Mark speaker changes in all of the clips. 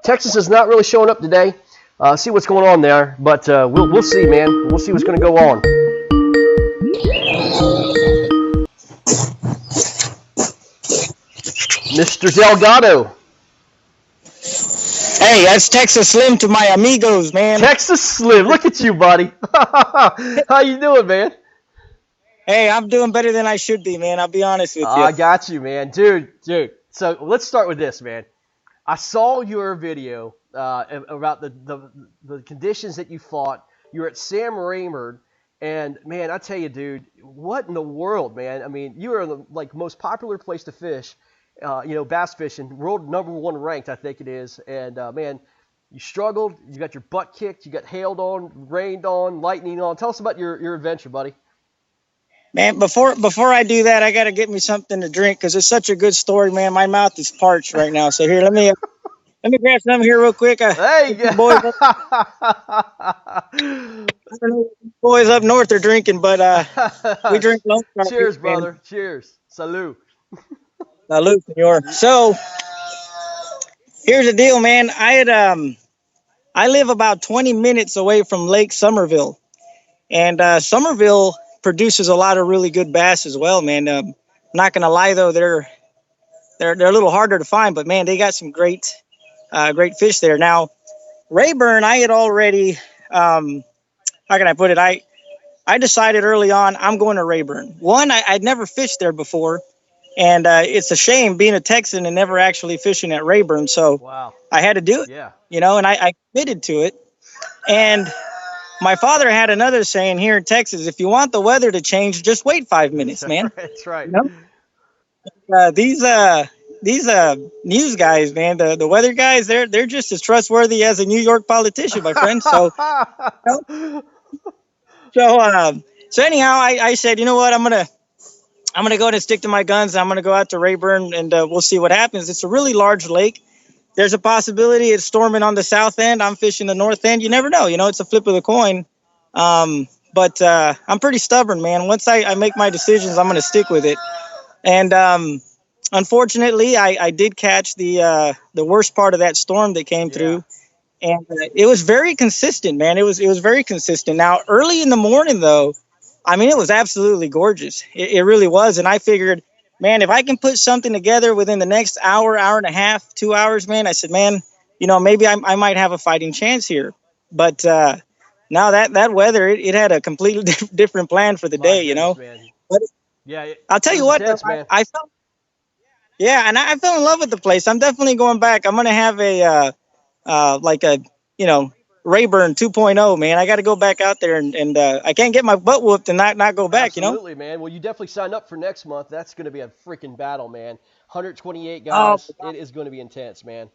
Speaker 1: Texas is not really showing up today. See what's going on there, but we'll see, man. We'll see what's going to go on. Mr. Delgado.
Speaker 2: Hey, that's Texas Slim to my amigos, man.
Speaker 1: Texas Slim, look at you, buddy. How you doing, man?
Speaker 2: Hey, I'm doing better than I should be, man. I'll be honest with you.
Speaker 1: I got you, man. Dude. So let's start with this, man. I saw your video about the conditions that you fought. You were at Sam Raymond, and man, I tell you, dude, what in the world, man? I mean, you are the most popular place to fish, bass fishing, world #1 ranked, I think it is. And man, you struggled. You got your butt kicked. You got hailed on, rained on, lightning on. Tell us about your adventure, buddy.
Speaker 2: Man, before I do that, I gotta get me something to drink because it's such a good story, man. My mouth is parched right now. So here, let me grab some here real quick.
Speaker 1: Hey,
Speaker 2: boys, I don't know what these boys up north are drinking, but we drink Lone Star.
Speaker 1: Cheers, brother. Man. Cheers. Salud.
Speaker 2: Salud, senor. So here's the deal, man. I live about 20 minutes away from Lake Somerville, and Somerville produces a lot of really good bass as well, man. I'm not gonna lie though, they're a little harder to find, but man, they got some great fish there. Now, Rayburn, I had already, how can I put it? I decided early on I'm going to Rayburn. One, I'd never fished there before, and it's a shame being a Texan and never actually fishing at Rayburn. So
Speaker 1: wow.
Speaker 2: I had to do it,
Speaker 1: yeah.
Speaker 2: And I committed to it. And my father had another saying here in Texas: if you want the weather to change, just wait 5 minutes, man.
Speaker 1: That's right.
Speaker 2: These news guys, man, the weather guys, they're just as trustworthy as a New York politician, my friend. So, so anyhow, I said, you know what, I'm gonna go ahead and stick to my guns. I'm gonna go out to Rayburn, and we'll see what happens. It's a really large lake. There's a possibility it's storming on the south end. I'm fishing the north end. You never know. It's a flip of the coin. But I'm pretty stubborn, man. Once I make my decisions, I'm going to stick with it. And unfortunately, I did catch the worst part of that storm that came through. And it was very consistent, man. It was very consistent. Now, early in the morning, though, I mean, it was absolutely gorgeous. It really was. And I figured, man, if I can put something together within the next hour and a half, 2 hours, man, I said, man, maybe I might have a fighting chance here. But now that weather, it had a completely different plan for the day,
Speaker 1: Man.
Speaker 2: But
Speaker 1: yeah,
Speaker 2: I'll tell you what,
Speaker 1: intense, man.
Speaker 2: I felt, and I fell in love with the place. I'm definitely going back. I'm going to have a Rayburn 2.0, man. I got to go back out there and I can't get my butt whooped and not go back,
Speaker 1: Absolutely, man. Well, you definitely signed up for next month. That's going to be a freaking battle, man. 128 guys. It is going to be intense, man.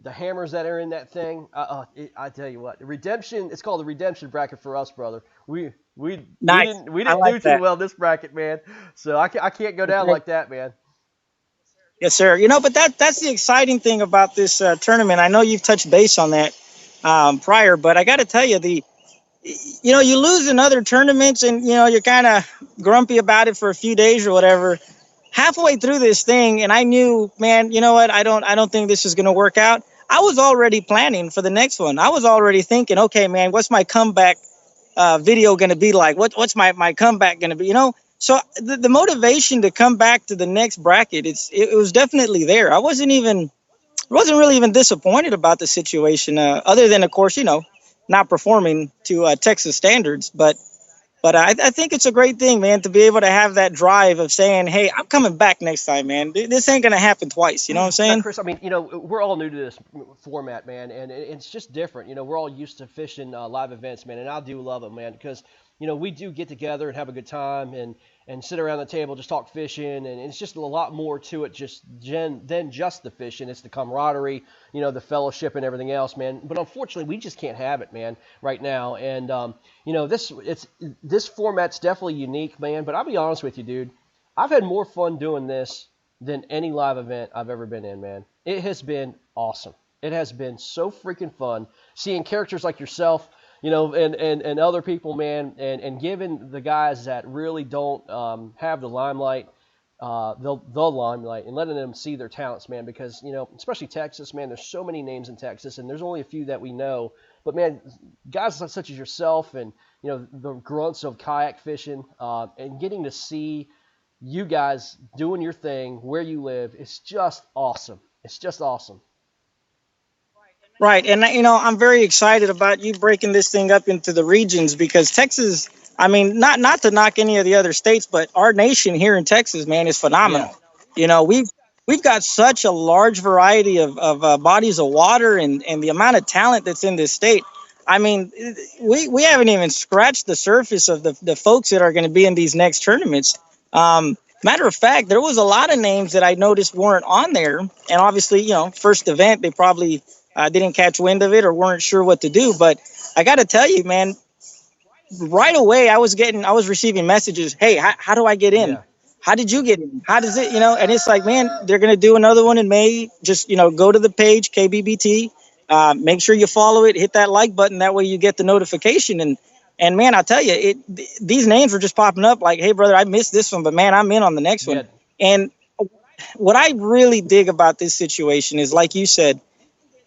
Speaker 1: The hammers that are in that thing. I tell you what, redemption. It's called the redemption bracket for us, brother. We
Speaker 2: nice.
Speaker 1: we didn't do too well in this bracket, man. So I can't go down like that, man.
Speaker 2: Yes, sir. But that's the exciting thing about this tournament. I know you've touched base on that prior, but I got to tell you, you lose in other tournaments and, you're kind of grumpy about it for a few days or whatever. Halfway through this thing, and I knew, man, you know what? I don't think this is going to work out. I was already planning for the next one. I was already thinking, okay, man, what's my comeback video going to be like? What's my comeback going to be? So the motivation to come back to the next bracket, it was definitely there. I wasn't really even disappointed about the situation, other than, of course, not performing to Texas standards. But I think it's a great thing, man, to be able to have that drive of saying, hey, I'm coming back next time, man. This ain't going to happen twice. You know what I'm saying?
Speaker 1: Yeah, Chris, I mean, we're all new to this format, man, and it's just different. We're all used to fishing live events, man, and I do love it, man, because, we do get together and have a good time and sit around the table, just talk fishing, and it's just a lot more to it than just the fishing. It's the camaraderie, the fellowship and everything else, man. But unfortunately, we just can't have it, man, right now. And this format's definitely unique, man. But I'll be honest with you, dude, I've had more fun doing this than any live event I've ever been in, man. It has been awesome. It has been so freaking fun seeing characters like yourself, and other people, man, and giving the guys that really don't have the limelight the limelight and letting them see their talents, man. Because especially Texas, man. There's so many names in Texas, and there's only a few that we know. But man, guys such as yourself and the grunts of kayak fishing, and getting to see you guys doing your thing where you live, it's just awesome. It's just awesome.
Speaker 2: Right. And, I'm very excited about you breaking this thing up into the regions because Texas, I mean, not to knock any of the other states, but our nation here in Texas, man, is
Speaker 1: Yeah.
Speaker 2: phenomenal. We've got such a large variety of bodies of water and the amount of talent that's in this state. I mean, we haven't even scratched the surface of the folks that are going to be in these next tournaments. Matter of fact, there was a lot of names that I noticed weren't on there. And obviously, first event, they probably didn't catch wind of it or weren't sure what to do. But I got to tell you, man, right away, I was receiving messages. Hey, how do I get in?
Speaker 1: Yeah.
Speaker 2: How did you get in? How does it, and it's like, man, they're going to do another one in May. Just, go to the page, KBBT, make sure you follow it, hit that like button. That way you get the notification. And man, I'll tell you, these names were just popping up like, hey, brother, I missed this one, but man, I'm in on the next one.
Speaker 1: Yeah.
Speaker 2: And what I really dig about this situation is, like you said,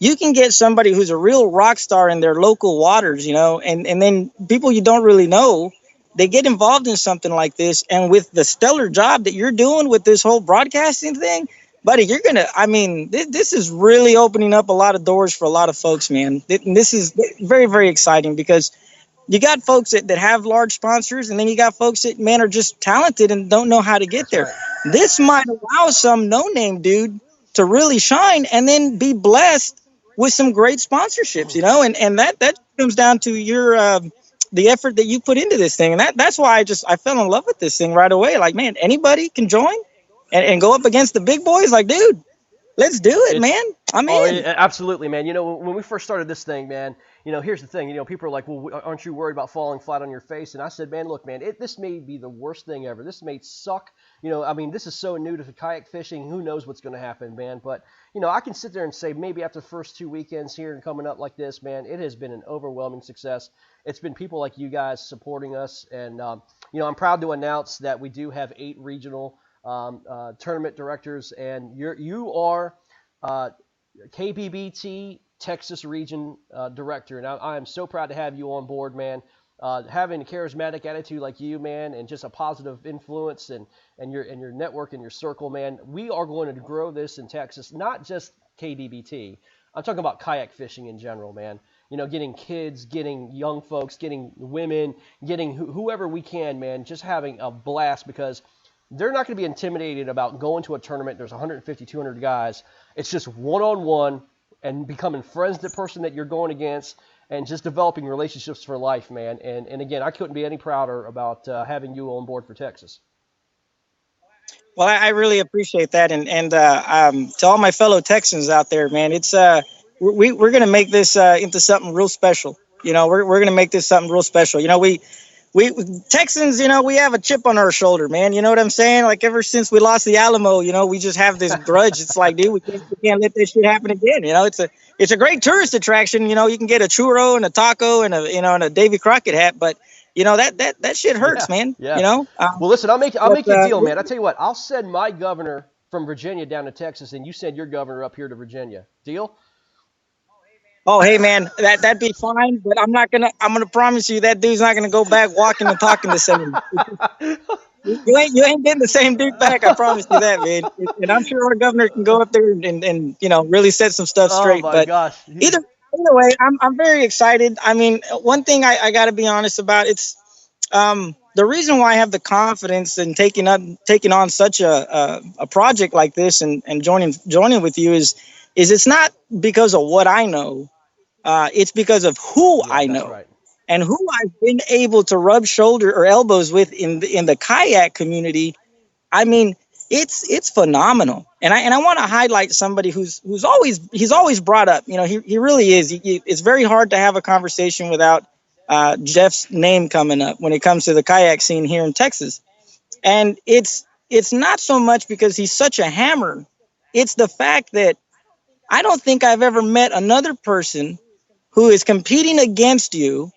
Speaker 2: you can get somebody who's a real rock star in their local waters, and then people you don't really know, they get involved in something like this. And with the stellar job that you're doing with this whole broadcasting thing, buddy, this is really opening up a lot of doors for a lot of folks, man. This is very, very exciting because you got folks that have large sponsors, and then you got folks that, man, are just talented and don't know how to get
Speaker 1: That's
Speaker 2: there.
Speaker 1: right.
Speaker 2: This might allow some no-name dude to really shine and then be blessed with some great sponsorships, and that comes down to your the effort that you put into this thing, and that's why I fell in love with this thing right away. Like, man, anybody can join and go up against the big boys. Like, dude, let's do it,
Speaker 1: It's
Speaker 2: man. I'm
Speaker 1: Oh,
Speaker 2: in.
Speaker 1: yeah, absolutely, man. When we first started this thing, man, here's the thing. People are like, well, aren't you worried about falling flat on your face? And I said, man, look, man, this may be the worst thing ever. This may suck. I mean, this is so new to kayak fishing. Who knows what's going to happen, man? But, I can sit there and say maybe after the first 2 weekends here and coming up like this, man, it has been an overwhelming success. It's been people like you guys supporting us. And, I'm proud to announce that we do have 8 regional tournament directors. And you are KBBT Texas Region Director, and I am so proud to have you on board, man. Having a charismatic attitude like you, man, and just a positive influence and your network and your circle, man. We are going to grow this in Texas, not just KBBT. I'm talking about kayak fishing in general, man. Getting kids, getting young folks, getting women, getting whoever we can, man. Just having a blast because they're not going to be intimidated about going to a tournament. There's 150, 200 guys. It's just one-on-one and becoming friends with the person that you're going against and just developing relationships for life, man. And again, I couldn't be any prouder about having you on board for Texas.
Speaker 2: Well, I really appreciate that, and to all my fellow Texans out there, man, it's we're gonna make this into something real special. We're gonna make this something real special. We Texans, we have a chip on our shoulder, man. You know what I'm saying? Like ever since we lost the Alamo, we just have this grudge. It's like, dude, we can't let this shit happen again. It's a great tourist attraction. You can get a churro and a taco and a Davy Crockett hat, but that shit hurts,
Speaker 1: Yeah,
Speaker 2: man.
Speaker 1: yeah. Well, listen, I'll make you a deal, man. I tell you what, I'll send my governor from Virginia down to Texas, and you send your governor up here to Virginia. Deal?
Speaker 2: Oh, hey, man, that'd be fine, but I'm gonna promise you that dude's not gonna go back walking and talking the same. You ain't getting the same dude back. I promise you that, man. And I'm sure our governor can go up there and really set some stuff
Speaker 1: Oh
Speaker 2: straight.
Speaker 1: my
Speaker 2: But
Speaker 1: gosh.
Speaker 2: either way, I'm very excited. I mean, one thing I got to be honest about, it's the reason why I have the confidence in taking on such a project like this and joining with you is it's not because of what I know. It's because of who
Speaker 1: Yeah,
Speaker 2: I
Speaker 1: that's
Speaker 2: know
Speaker 1: right.
Speaker 2: and who I've been able to rub shoulder or elbows with in the kayak community. I mean, it's phenomenal. And I want to highlight somebody he's always brought up. He really is. It's very hard to have a conversation without Jeff's name coming up when it comes to the kayak scene here in Texas. And it's not so much because he's such a hammer. It's the fact that I don't think I've ever met another person who is competing against you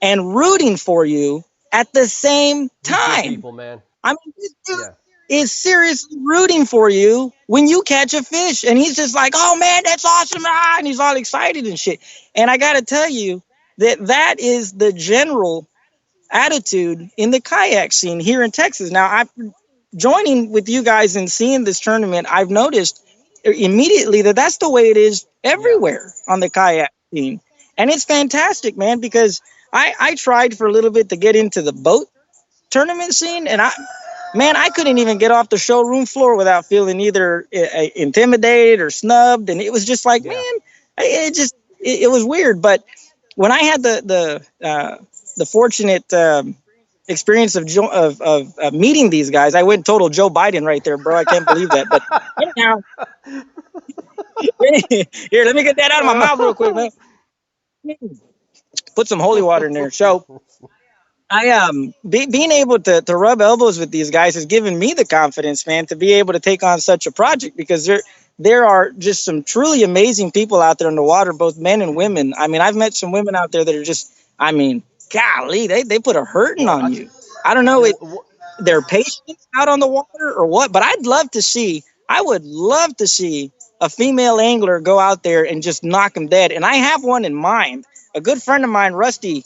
Speaker 2: and rooting for you at the same
Speaker 1: He's good
Speaker 2: time.
Speaker 1: people, man.
Speaker 2: I mean, this dude
Speaker 1: Yeah.
Speaker 2: is seriously rooting for you when you catch a fish. And he's just like, oh man, that's awesome. Ah, and he's all excited and shit. And I got to tell you that is the general attitude in the kayak scene here in Texas. Now, I joining with you guys and seeing this tournament, I've noticed immediately that that's the way it is
Speaker 1: Yeah.
Speaker 2: everywhere on the kayak scene. And it's fantastic, man, because I tried for a little bit to get into the boat tournament scene, and man, I couldn't even get off the showroom floor without feeling either intimidated or snubbed. And it was just like,
Speaker 1: Yeah.
Speaker 2: man, it was weird. But when I had the fortunate experience of meeting these guys, I went total Joe Biden right there, bro. I can't believe that. But anyhow, here, let me get that out of my mouth real quick, man. Put some holy water in there. So being able to rub elbows with these guys has given me the confidence, man, to be able to take on such a project, because there are just some truly amazing people out there in the water, both men and women. I mean, I've met some women out there that are just, I mean, golly, they put a hurting
Speaker 1: Well,
Speaker 2: on you. I don't know
Speaker 1: you
Speaker 2: it
Speaker 1: know,
Speaker 2: their patience out on the water or what, but I would love to see a female angler go out there and just knock them dead. And I have one in mind. A good friend of mine, Rusty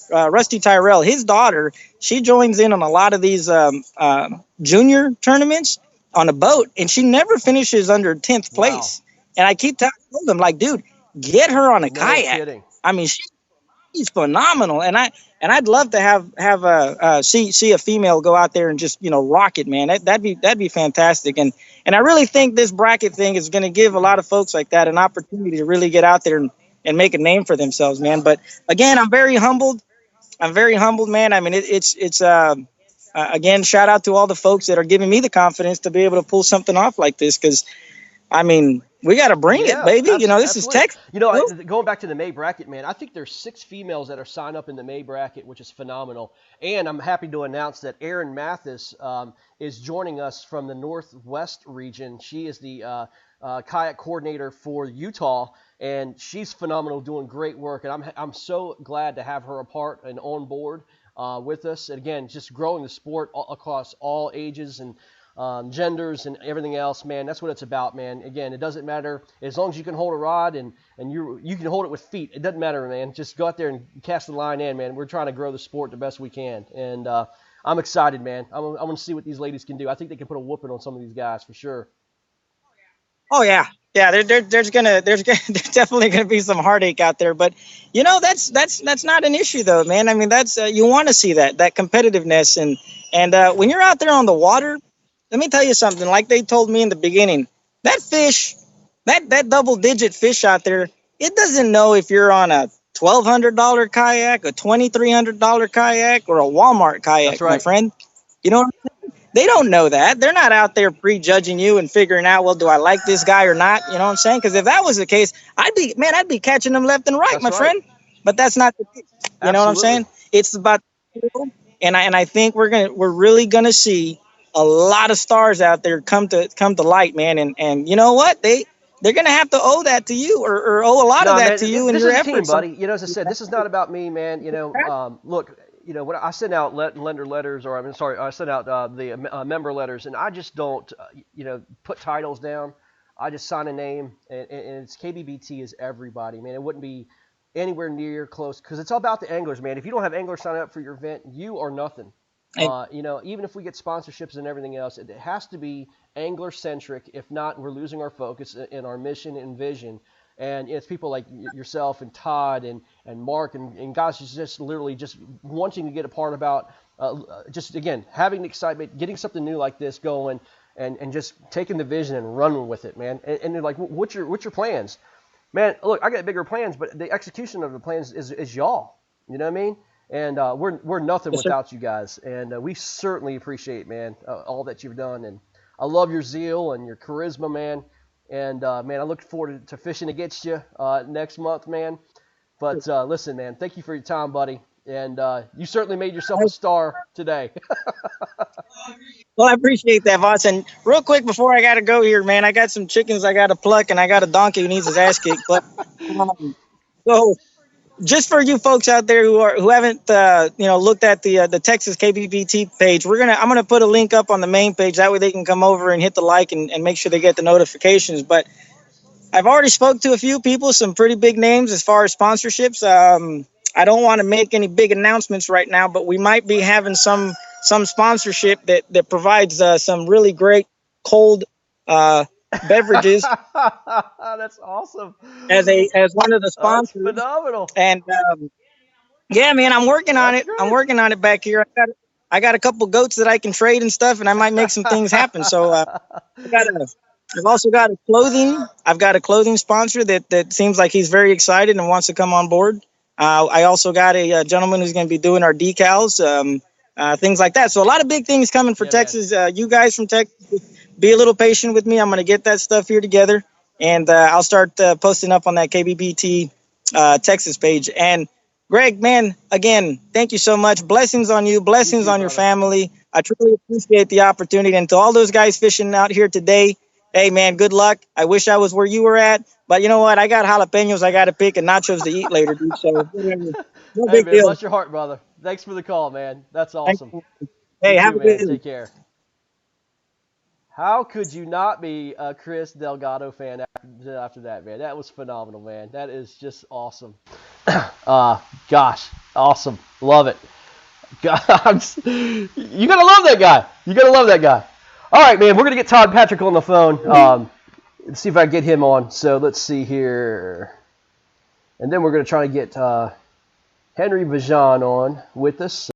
Speaker 2: Tyrell, his daughter, she joins in on a lot of these junior tournaments on a boat, and she never finishes under 10th
Speaker 1: wow.
Speaker 2: place. And I keep telling them, like, dude, get her on a
Speaker 1: No
Speaker 2: kayak.
Speaker 1: kidding.
Speaker 2: I mean, she's phenomenal, and I'd love to have see a female go out there and just rock it, man. That'd be fantastic, and I really think this bracket thing is going to give a lot of folks like that an opportunity to really get out there and make a name for themselves, man. But again, I'm very humbled. I'm very humbled, man. I mean, again, shout out to all the folks that are giving me the confidence to be able to pull something off like this, because I mean, we got to bring it,
Speaker 1: Yeah,
Speaker 2: baby. This is
Speaker 1: absolutely.
Speaker 2: Texas.
Speaker 1: Going back to the May bracket, man, I think there's 6 females that are signed up in the May bracket, which is phenomenal. And I'm happy to announce that Erin Mathis is joining us from the Northwest region. She is the kayak coordinator for Utah, and she's phenomenal, doing great work. And I'm so glad to have her a part and on board with us. And again, just growing the sport across all ages and genders and everything else, man. That's what it's about, man. Again, it doesn't matter as long as you can hold a rod and you can hold it with feet. It doesn't matter, man. Just go out there and cast the line in, man. We're trying to grow the sport the best we can, and I'm excited, man. I'm going to see what these ladies can do. I think they can put a whooping on some of these guys for sure.
Speaker 2: Oh yeah, yeah. There's there's definitely gonna be some heartache out there, but that's not an issue though, man. I mean, that's you want to see that competitiveness, and when you're out there on the water, let me tell you something. Like they told me in the beginning, that fish, that double digit fish out there, it doesn't know if you're on a $1,200 kayak, a $2,300 kayak, or a Walmart
Speaker 1: That's
Speaker 2: kayak, my
Speaker 1: right.
Speaker 2: friend. You know, they don't know that. They're not out there prejudging you and figuring out, well, do I like this guy or not? You know what I'm saying? Because if that was the case, I'd be catching them left and right,
Speaker 1: That's
Speaker 2: my
Speaker 1: right.
Speaker 2: friend. But that's not the case. You know what I'm
Speaker 1: Absolutely.
Speaker 2: saying? It's about, and I think we're really gonna see a lot of stars out there come to light, man. And you know what? They're gonna have to owe that to you, or owe a lot of
Speaker 1: No,
Speaker 2: that
Speaker 1: man,
Speaker 2: to you and
Speaker 1: this
Speaker 2: your
Speaker 1: is a team,
Speaker 2: efforts. So,
Speaker 1: buddy. As I said, this is not about me, man. Look, when I send out lender letters, or I'm sorry, I send out the member letters, and I just don't, put titles down. I just sign a name, and it's KBBT is everybody, man. It wouldn't be anywhere near close because it's all about the anglers, man. If you don't have anglers sign up for your event, you are nothing.
Speaker 2: hey,
Speaker 1: Even if we get sponsorships and everything else, it has to be angler centric. If not, we're losing our focus in our mission and vision. And it's people like yourself and Todd and Mark and guys who's just literally just wanting to get a part about just again having the excitement, getting something new like this going, and just taking the vision and running with it, man. And they're like, what's your plans, man? Look, I got bigger plans, but the execution of the plans is y'all. You know what I mean? And we're nothing
Speaker 2: yes, sir.
Speaker 1: without you guys, and we certainly appreciate, man, all that you've done, and I love your zeal and your charisma, man. And man, I look forward to fishing against you next month, man. But listen, man, thank you for your time, buddy, and you certainly made yourself a star today.
Speaker 2: Well, I appreciate that, Voss. And real quick before I gotta go here, man, I got some chickens I gotta pluck, and I got a donkey who needs his ass kicked. But um, so just for you folks out there who haven't looked at the Texas KBBT page, I'm gonna put a link up on the main page. That way they can come over and hit the like and make sure they get the notifications. But I've already spoke to a few people, some pretty big names as far as sponsorships. I don't want to make any big announcements right now, but we might be having some sponsorship that provides some really great cold beverages
Speaker 1: That's awesome.
Speaker 2: as one of the
Speaker 1: That's
Speaker 2: sponsors.
Speaker 1: phenomenal.
Speaker 2: And yeah, man, I'm working on
Speaker 1: That's
Speaker 2: it. I'm
Speaker 1: great.
Speaker 2: working on it back here. I got a couple goats that I can trade and stuff, and I might make some things happen. So I've also got a clothing. I've got a clothing sponsor that seems like he's very excited and wants to come on board. I also got a gentleman who's going to be doing our decals, things like that. So a lot of big things coming for
Speaker 1: Yeah, man.
Speaker 2: Texas. You guys from Texas, be a little patient with me. I'm going to get that stuff here together, and I'll start posting up on that KBBT Texas page. And Greg, man, again, thank you so much. Blessings on you.
Speaker 1: You
Speaker 2: Blessings
Speaker 1: too,
Speaker 2: on your
Speaker 1: brother.
Speaker 2: family. I truly appreciate the opportunity. And to all those guys fishing out here today, hey, man, good luck. I wish I was where you were at. But you know what? I got jalapenos I got to pick and nachos to eat later, dude. So whatever. No
Speaker 1: Hey,
Speaker 2: big
Speaker 1: man,
Speaker 2: deal.
Speaker 1: bless your heart, brother. Thanks for the call, man. That's
Speaker 2: Thank
Speaker 1: awesome.
Speaker 2: you.
Speaker 1: You
Speaker 2: Hey, have
Speaker 1: too,
Speaker 2: a good
Speaker 1: man.
Speaker 2: one.
Speaker 1: Take care. How could you not be a Kris Delgado fan after that, man? That was phenomenal, man. That is just awesome. Gosh, awesome. Love it. God, you gotta love that guy. You gotta love that guy. All right, man. We're gonna get Todd Patrick on the phone. Let's see if I can get him on. So let's see here, and then we're gonna try to get Henry Bajan on with us.